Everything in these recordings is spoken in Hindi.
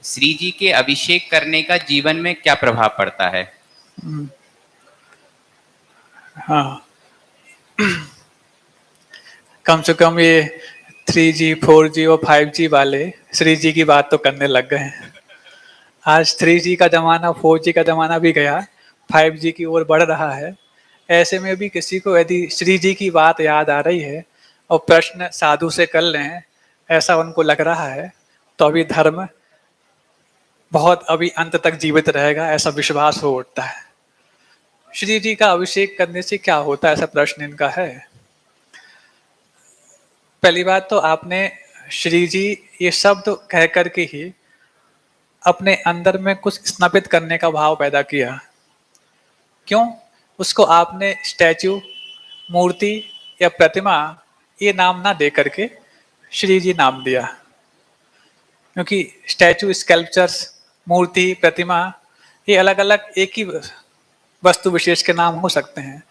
श्री जी के अभिषेक करने का जीवन में क्या प्रभाव पड़ता है? हाँ, कम से कम ये 3G 4G और 5G वाले श्री जी की बात तो करने लग गए हैं। आज 3G का जमाना 4G का जमाना भी गया, 5G की ओर बढ़ रहा है। ऐसे में भी किसी को यदि श्री जी की बात याद आ रही है और प्रश्न साधु से कर लें, ऐसा उनको लग रहा है, तो अभी धर्म बहुत अभी अंत तक जीवित रहेगा, ऐसा विश्वास हो उठता है। श्री जी का अभिषेक करने से क्या होता है, ऐसा प्रश्न इनका है। पहली बात तो आपने श्री जी ये शब्द कह करके ही अपने अंदर में कुछ स्नापित करने का भाव पैदा किया। क्यों? उसको आपने स्टैच्यू, मूर्ति या प्रतिमा ये नाम ना दे करके श्री जी नाम दिया, क्योंकि स्टैच्यू, स्कल्पचर्स, मूर्ति, प्रतिमा ये अलग अलग एक ही वस्तु विशेष के नाम हो सकते हैं।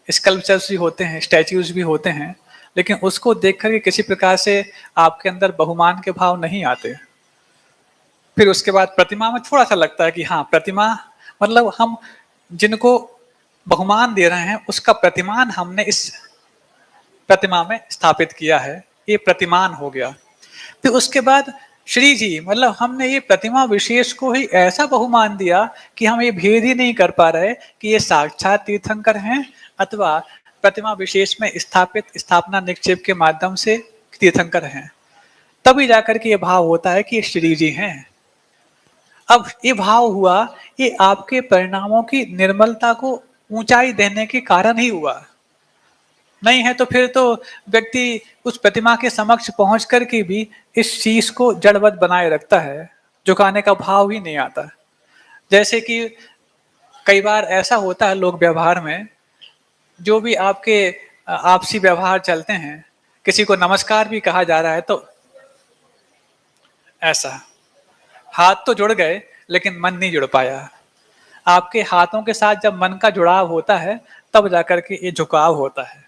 स्कल्पचर्स भी होते हैं, स्टैच्यूज भी होते हैं, लेकिन उसको देख करके किसी प्रकार से आपके अंदर बहुमान के भाव नहीं आते। फिर उसके बाद प्रतिमा में थोड़ा सा लगता है कि हाँ, प्रतिमा मतलब हम जिनको बहुमान दे रहे हैं उसका प्रतिमान हमने इस प्रतिमा में स्थापित किया है, ये प्रतिमान हो गया। फिर उसके बाद श्री जी मतलब हमने ये प्रतिमा विशेष को ही ऐसा बहुमान दिया कि हम ये भेद ही नहीं कर पा रहे कि ये साक्षात तीर्थंकर हैं अथवा प्रतिमा विशेष में स्थापित स्थापना निक्षेप के माध्यम से तीर्थंकर हैं। तभी जाकर के ये भाव होता है कि ये श्री जी हैं। अब ये भाव हुआ, ये आपके परिणामों की निर्मलता को ऊंचाई देने के कारण ही हुआ। नहीं है तो फिर तो व्यक्ति उस प्रतिमा के समक्ष पहुंच करके भी इस चीज को जड़वत बनाए रखता है, झुकाने का भाव ही नहीं आता। जैसे कि कई बार ऐसा होता है लोग व्यवहार में, जो भी आपके आपसी व्यवहार चलते हैं, किसी को नमस्कार भी कहा जा रहा है तो ऐसा हाथ तो जुड़ गए लेकिन मन नहीं जुड़ पाया। आपके हाथों के साथ जब मन का जुड़ाव होता है तब जाकर के ये झुकाव होता है।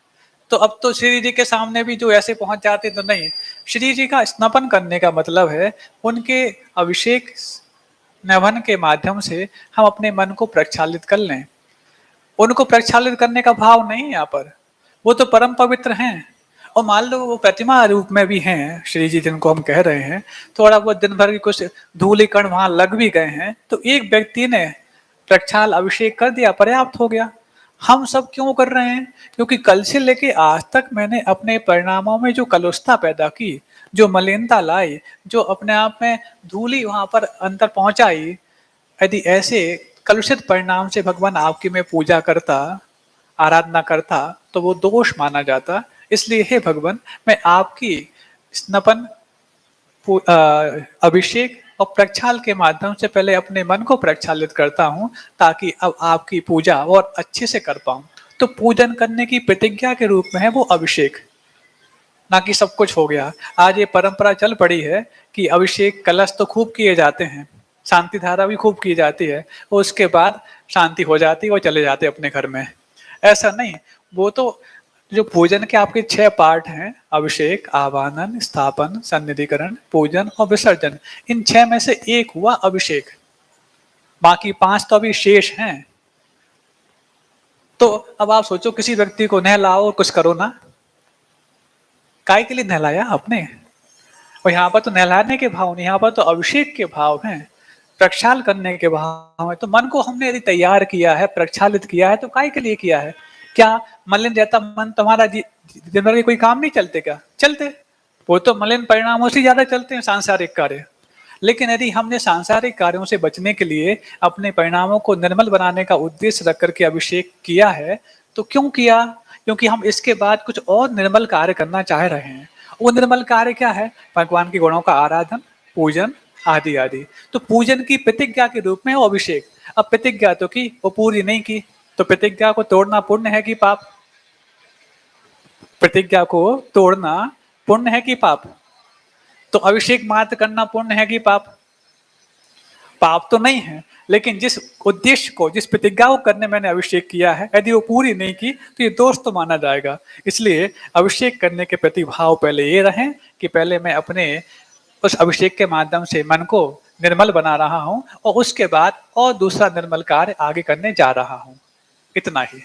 तो अब तो श्री जी के सामने भी जो ऐसे पहुंच जाते तो नहीं, श्री जी का स्नापन करने का मतलब है उनके अभिषेक नवन के माध्यम से हम अपने मन को प्रक्षालित कर लें। उनको प्रक्षालित करने का भाव नहीं है यहाँ पर, वो तो परम पवित्र हैं। और मान लो वो प्रतिमा रूप में भी हैं श्री जी जिनको हम कह रहे हैं, थोड़ा बहुत दिन भर की कुछ धूली कण वहां लग भी गए हैं तो एक व्यक्ति ने प्रक्षाल अभिषेक कर दिया, पर्याप्त हो गया। हम सब क्यों कर रहे हैं? क्योंकि कल से लेके आज तक मैंने अपने परिणामों में जो कलुषता पैदा की, जो मलिनता लाई, जो अपने आप में धूली वहां पर अंतर पहुंचाई, यदि ऐसे कलुषित परिणाम से भगवान आपकी मैं पूजा करता, आराधना करता तो वो दोष माना जाता। इसलिए हे भगवान, मैं आपकी स्नपन, अभिषेक और प्रक्षाल के माध्यम से पहले अपने मन को प्रक्षालित करता हूं ताकि अब आपकी पूजा और अच्छे से कर पाऊं। तो पूजन करने की प्रतिज्ञा के रूप में है वो अभिषेक, ना कि सब कुछ हो गया। आज ये परंपरा चल पड़ी है कि अभिषेक कलश तो खूब किए जाते हैं, शांति धारा भी खूब की जाती है, और उसके बाद शांति हो जाती है और चले जाते अपने घर में। ऐसा नहीं, वो तो जो पूजन के आपके 6 पार्ट हैं, अभिषेक, आवाहन, स्थापन, सन्निधिकरण, पूजन और विसर्जन, इन 6 में से एक हुआ अभिषेक, बाकी 5 तो अभी शेष हैं। तो अब आप सोचो किसी व्यक्ति को नहलाओ और कुछ करो ना, काय के लिए नहलाया आपने? और यहाँ पर तो नहलाने के भाव नहीं, यहाँ पर तो अभिषेक के भाव हैं, प्रक्षाल करने के भाव है। तो मन को हमने यदि तैयार किया है, प्रक्षालित किया है, तो काय के लिए किया है? क्या मलिन रहता मन तुम्हारा दिन भर के कोई काम नहीं चलते क्या? चलते, वो तो मलिन परिणामों से ज्यादा चलते हैं सांसारिक कार्य। लेकिन यदि हमने सांसारिक कार्यों से बचने के लिए अपने परिणामों को निर्मल बनाने का उद्देश्य रख करके अभिषेक किया है, तो क्यों किया? क्योंकि हम इसके बाद कुछ और निर्मल कार्य करना चाह रहे हैं। वो निर्मल कार्य क्या है? भगवान के गुणों का आराधन, पूजन आदि आदि। तो पूजन की प्रतिज्ञा के रूप में वो अभिषेक। अब प्रतिज्ञा तो की, वो पूरी नहीं की, तो प्रतिज्ञा को तोड़ना पुण्य है कि पाप? प्रतिज्ञा को तोड़ना पुण्य है कि पाप? तो अभिषेक मात्र करना पुण्य है कि पाप? पाप तो नहीं है, लेकिन जिस उद्देश्य को, जिस प्रतिज्ञा को करने मैंने अभिषेक किया है, यदि वो पूरी नहीं की तो ये दोष तो माना जाएगा। इसलिए अभिषेक करने के प्रति भाव पहले ये रहे कि पहले मैं अपने उस अभिषेक के माध्यम से मन को निर्मल बना रहा हूँ और उसके बाद और दूसरा निर्मल कार्य आगे करने जा रहा हूँ, इतना ही।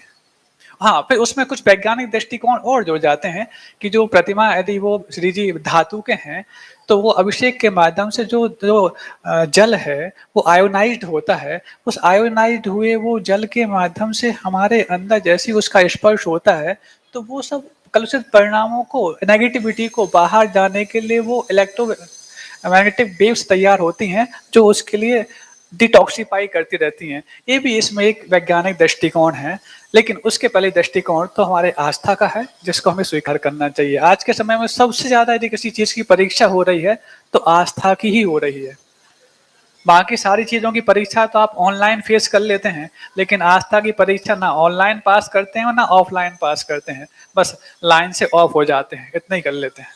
हाँ, फिर उसमें कुछ वैज्ञानिक दृष्टिकोण और जुड़ जाते हैं कि जो प्रतिमा यदि वो श्री जी धातु के हैं, तो वो अभिषेक के माध्यम से जो जो जल है, वो आयोनाइज़्ड होता है। उस आयोनाइज़्ड हुए वो जल के माध्यम से हमारे अंदर जैसे ही उसका स्पर्श होता है, तो वो सब कलुषित परिणामों को, नेगेटिविटी को बाहर जाने के लिए वो मैग्नेटिक वेव्स तैयार होती हैं, जो उसके लिए डिटॉक्सिफाई करती रहती हैं। ये भी इसमें एक वैज्ञानिक दृष्टिकोण है, लेकिन उसके पहले दृष्टिकोण तो हमारे आस्था का है, जिसको हमें स्वीकार करना चाहिए। आज के समय में सबसे ज़्यादा यदि किसी चीज़ की परीक्षा हो रही है, तो आस्था की ही हो रही है। बाकी सारी चीज़ों की परीक्षा तो आप ऑनलाइन फेस कर लेते हैं, लेकिन आस्था की परीक्षा ना ऑनलाइन पास करते हैं और ना ऑफलाइन पास करते हैं। बस लाइन से ऑफ हो जाते हैं, इतना ही कर लेते हैं।